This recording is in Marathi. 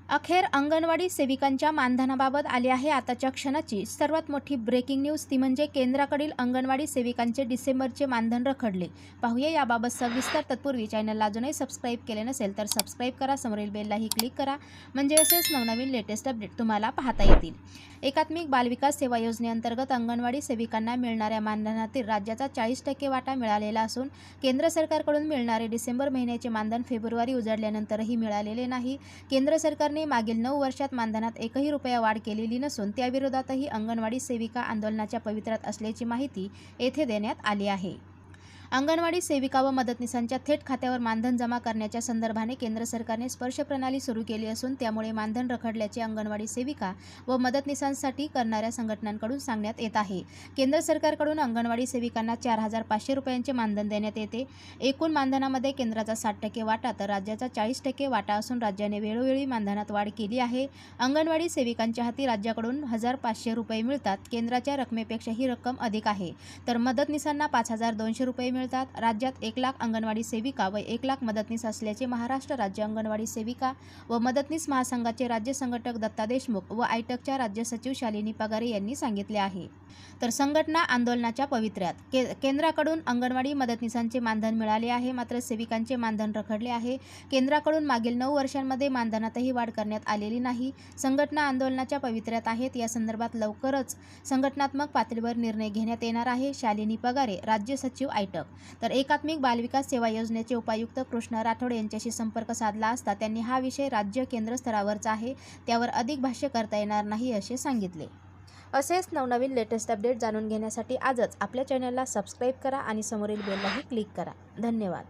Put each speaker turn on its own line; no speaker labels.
अखेर अंगणवाडी सेविकांच्या मानधनाबाबत आली आहे आताच्या क्षणाची सर्वात मोठी ब्रेकिंग न्यूज, ती म्हणजे केंद्राकडील अंगणवाडी सेविकांचे डिसेंबरचे मानधन रखडले. पाहूया याबाबत सविस्तर. तत्पूर्वी चॅनलला अजूनही सबस्क्राईब केले नसेल तर सबस्क्राईब करा, समोरील बेललाही क्लिक करा, म्हणजे असेच नवनवीन लेटेस्ट अपडेट तुम्हाला पाहता येतील. एकात्मिक बालविकास सेवा योजनेअंतर्गत अंगणवाडी सेविकांना मिळणाऱ्या मानधनातील राज्याचा 40% वाटा मिळालेला असून केंद्र सरकारकडून मिळणारे डिसेंबर महिन्याचे मानधन फेब्रुवारी उजाडल्यानंतरही मिळालेले नाही. केंद्र सरकारने मागील 9 वर्षात मानधनात एकही रुपया वाढ केलेली नसून त्याविरोधातही अंगणवाडी सेविका आंदोलनाच्या पवित्र्यात असल्याची माहिती येथे देण्यात आली आहे. अंगणवाडी सेविका व मदतनीसांच्या थेट खात्यावर मानधन जमा करण्याच्या संदर्भाने केंद्र सरकारने स्पर्श प्रणाली सुरू केली असून त्यामुळे मानधन रखडल्याचे अंगणवाडी सेविका व मदतनीसांसाठी करणाऱ्या संघटनांकडून सांगण्यात येत आहे. केंद्र सरकारकडून अंगणवाडी सेविकांना 4,500 रुपयांचे मानधन देण्यात येते. एकूण मानधनामध्ये केंद्राचा 60% वाटा तर राज्याचा 40% वाटा असून राज्याने वेळोवेळी मानधनात वाढ केली आहे. अंगणवाडी सेविकांच्या हाती राज्याकडून 1,500 रुपये मिळतात. केंद्राच्या रकमेपेक्षा ही रक्कम अधिक आहे. तर मदतनीसांना 5,200 रुपये मिळतात. राज्यात 1,00,000 अंगणवाडी सेविका व 1,00,000 मदतनीस असल्याचे महाराष्ट्र राज्य अंगणवाडी सेविका व मदतनीस महासंघाचे राज्य संघटक दत्ता देशमुख व आयटकच्या राज्य सचिव शालिनी पगारे यांनी सांगितले आहे. तर संघटना आंदोलनाच्या पवित्र्यात. केंद्राकडून अंगणवाडी मदतनीसांचे मानधन मिळाले आहे, मात्र सेविकांचे मानधन रखडले आहे. केंद्राकडून मागील 9 वर्षांमध्ये मानधनातही वाढ करण्यात आलेली नाही. संघटना आंदोलनाच्या पवित्र्यात आहेत. या संदर्भात लवकरच संघटनात्मक पातळीवर निर्णय घेण्यात येणार आहे. शालिनी पगारे, राज्य सचिव आयटक. तर एकात्मिक बालविकास सेवा योजनेचे उपायुक्त कृष्ण राठोड यांच्याशी संपर्क साधला असता त्यांनी हा विषय राज्य केंद्र स्तरावरचा आहे, त्यावर अधिक भाष्य करता येणार नाही असे सांगितले. असेच नवनवीन लेटेस्ट अपडेट जाणून घेण्यासाठी आजच आपल्या चॅनलला सबस्क्राईब करा आणि समोरील बेललाही क्लिक करा. धन्यवाद.